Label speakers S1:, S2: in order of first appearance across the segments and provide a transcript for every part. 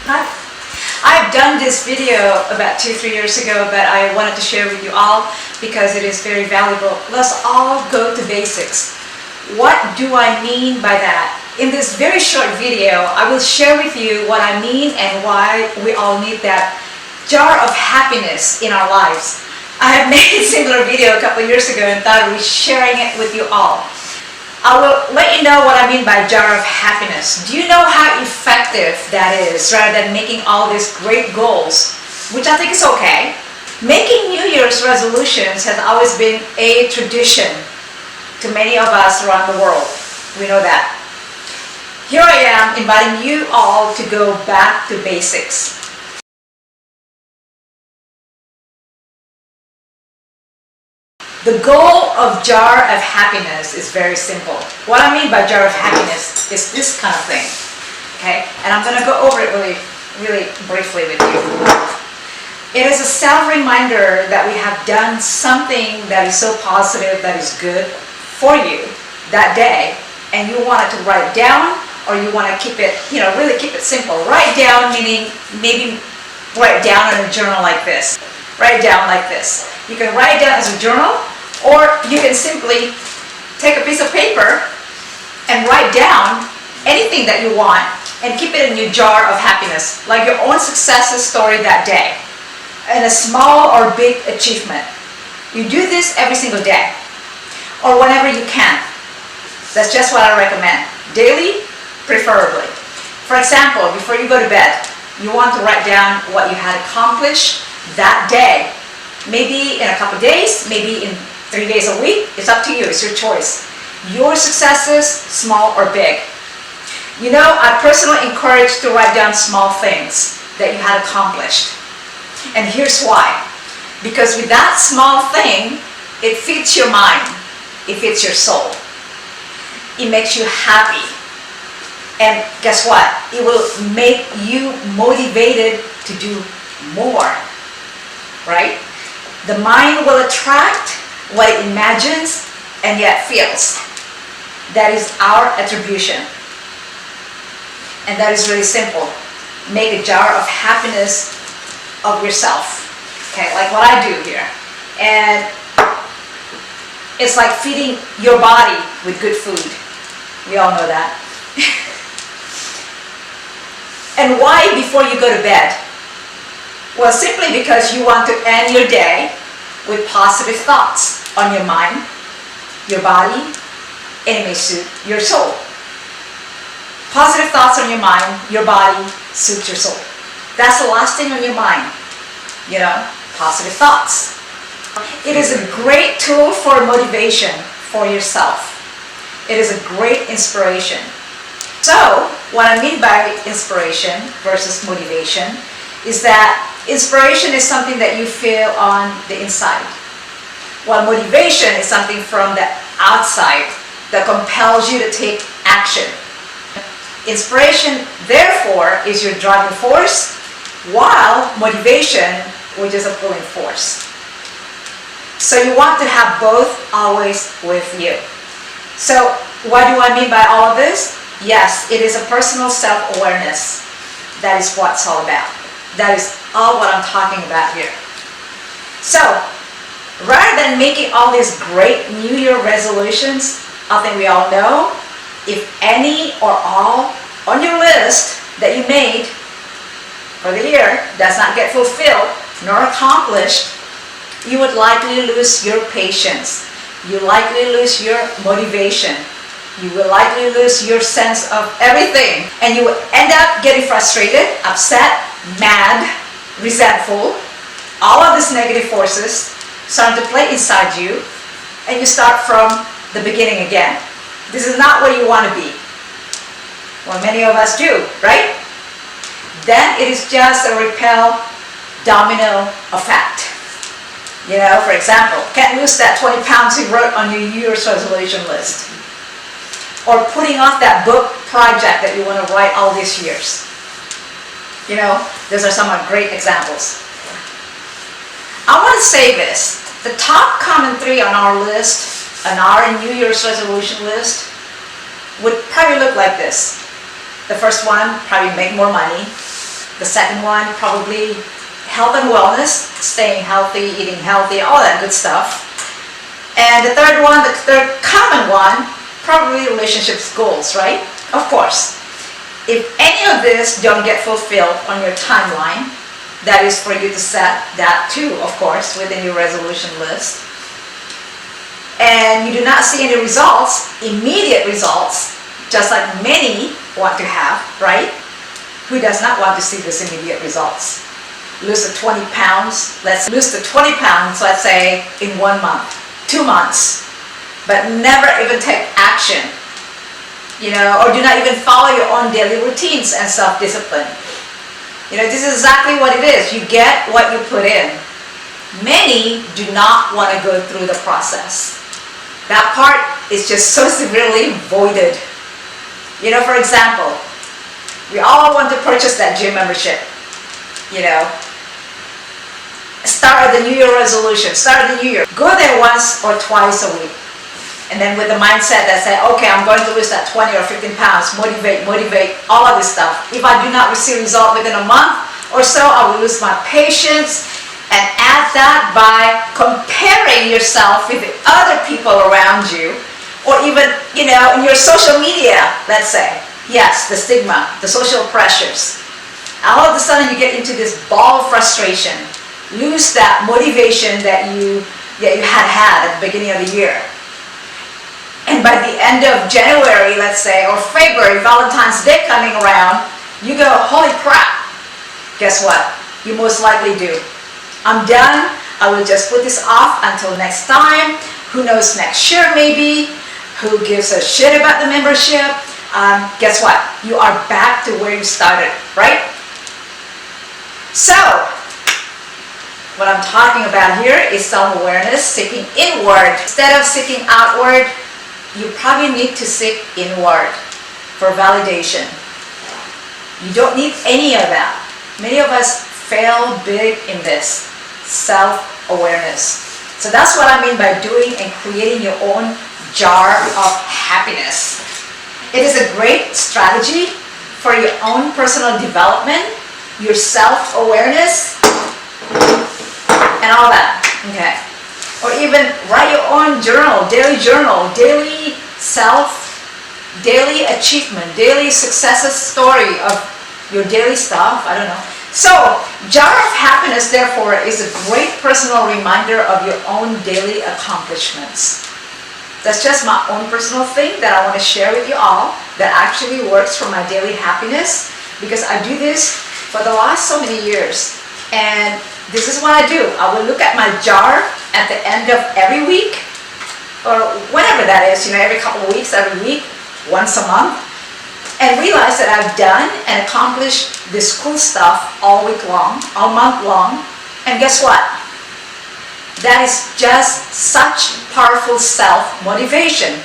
S1: Hi. I've done this video about 2-3 years ago, but I wanted to share with you all because it is very valuable. Let's all go to basics. What do I mean by that? In this very short video, I will share with you what I mean and why we all need that jar of happiness in our lives. I have made a similar video a couple of years ago and thought of sharing it with you all. I will let you know what I mean by jar of happiness. Do you know how effective that is rather than making all these great goals, which I think is okay? Making New Year's resolutions has always been a tradition to many of us around the world. We know that. Here I am inviting you all to go back to basics. The goal of jar of happiness is very simple. What I mean by jar of happiness is this kind of thing, okay? And I'm going to go over it really briefly with you. It is a self-reminder that we have done something that is so positive, that is good for you that day, and you want it to write down, or you want to keep it, really keep it simple. Write down meaning maybe write down in a journal like this. Write it down like this. You can write it down as a journal, or you can simply take a piece of paper and write down anything that you want and keep it in your jar of happiness, like your own success story that day, and a small or big achievement. You do this every single day, or whenever you can. That's just what I recommend. Daily, preferably. For example, before you go to bed, you want to write down what you had accomplished that day. Maybe in a couple of days, maybe in 3 days a week. It's up to you. It's your choice. Your successes, small or big. I personally encourage to write down small things that you had accomplished. And here's why. Because with that small thing, it feeds your mind. It feeds your soul. It makes you happy. And guess what? It will make you motivated to do more. Right? The mind will attract what it imagines and yet feels. That is our attribution. And that is really simple. Make a jar of happiness of yourself. Okay, like what I do here. And it's like feeding your body with good food. We all know that. And why before you go to bed? Well, simply because you want to end your day with positive thoughts on your mind, your body, and it may suit your soul. Positive thoughts on your mind, your body, suits your soul. That's the last thing on your mind. Positive thoughts. It is a great tool for motivation for yourself. It is a great inspiration. So, what I mean by inspiration versus motivation is that inspiration is something that you feel on the inside, while motivation is something from the outside that compels you to take action. Inspiration, therefore, is your driving force, while motivation, which is a pulling force. So you want to have both always with you. So what do I mean by all of this? Yes, it is a personal self-awareness. That is what it's all about. That is all what I'm talking about here. So, rather than making all these great New Year resolutions, I think we all know, if any or all on your list that you made for the year does not get fulfilled nor accomplished, you would likely lose your patience. You likely lose your motivation. You will likely lose your sense of everything. And you will end up getting frustrated, upset, mad, resentful. All of these negative forces start to play inside you, and you start from the beginning again. This is not where you want to be. Well, many of us do, right? Then it is just a repel domino effect. For example, can't lose that 20 pounds you wrote on your New Year's resolution list. Or putting off that book project that you want to write all these years. Those are some great examples. I want to say this. The top common 3 on our list, on our New Year's resolution list, would probably look like this. The first one, probably make more money. The second one, probably health and wellness, staying healthy, eating healthy, all that good stuff. And the third one, the third common one, probably relationships goals, right? Of course. If any of this don't get fulfilled on your timeline, that is for you to set that too, of course, within your resolution list. And you do not see any results, immediate results, just like many want to have, right? Who does not want to see this immediate results? Lose the 20 pounds, let's lose the 20 pounds, let's say, in 1 month, 2 months, but never even take action, or do not even follow your own daily routines and self-discipline. This is exactly what it is. You get what you put in. Many do not want to go through the process. That part is just so severely voided. For example, we all want to purchase that gym membership. Start the New Year resolution, start the New Year. Go there once or twice a week. And then with the mindset that say, okay, I'm going to lose that 20 or 15 pounds, motivate, all of this stuff. If I do not receive result within a month or so, I will lose my patience. And add that by comparing yourself with the other people around you, or even, in your social media, let's say. Yes, the stigma, the social pressures. All of a sudden you get into this ball of frustration, lose that motivation that you had at the beginning of the year. And by the end of January, let's say, or February, Valentine's Day coming around, you go, holy crap. Guess what? You most likely do. I'm done. I will just put this off until next time. Who knows, next year maybe. Who gives a shit about the membership? Guess what? You are back to where you started, right? So, what I'm talking about here is self-awareness, seeking inward. Instead of seeking outward, you probably need to seek inward for validation. You don't need any of that. Many of us fail big in this. Self-awareness. So that's what I mean by doing and creating your own jar of happiness. It is a great strategy for your own personal development, your self-awareness, and all that. Okay. Or even write your own journal, daily daily achievement, daily successes story of your daily stuff. I don't know. So, jar of happiness, therefore, is a great personal reminder of your own daily accomplishments. That's just my own personal thing that I want to share with you all that actually works for my daily happiness, because I do this for the last so many years. And this is what I do. I will look at my jar at the end of every week, or whenever that is, every couple of weeks, every week, once a month, and realize that I've done and accomplished this cool stuff all week long, all month long. And guess what? That is just such powerful self-motivation.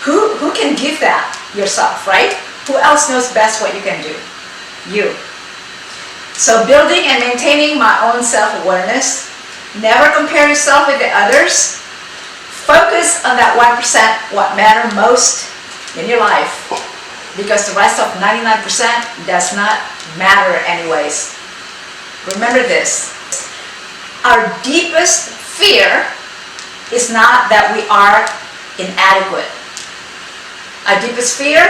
S1: Who can give that? Yourself, right? Who else knows best what you can do? You. So building and maintaining my own self-awareness. Never compare yourself with the others. Focus on that 1% what matter most in your life, because the rest of 99% does not matter anyways. Remember this. Our deepest fear is not that we are inadequate. Our deepest fear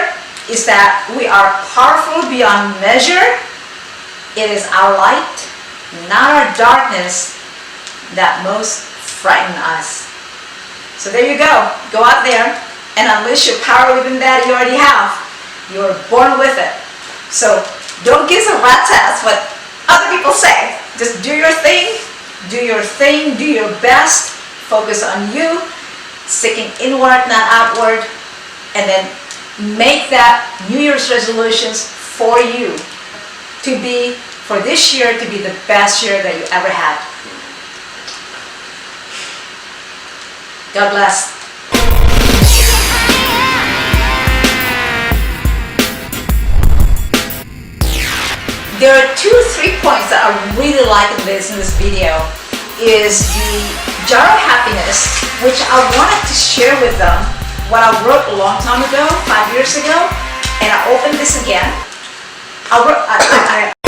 S1: is that we are powerful beyond measure. It is our light, not our darkness, that most frighten us. So there you go. Go out there and unleash your power within that you already have. You are born with it. So don't give a rat's ass what other people say. Just do your thing, do your best, focus on you, seeking inward, not outward, and then make that New Year's resolutions for you for this year to be the best year that you ever had. God bless. There are 2-3 points that I really like in this video. Is the jar of happiness, which I wanted to share with them what I wrote a long time ago, 5 years ago, and I opened this again. I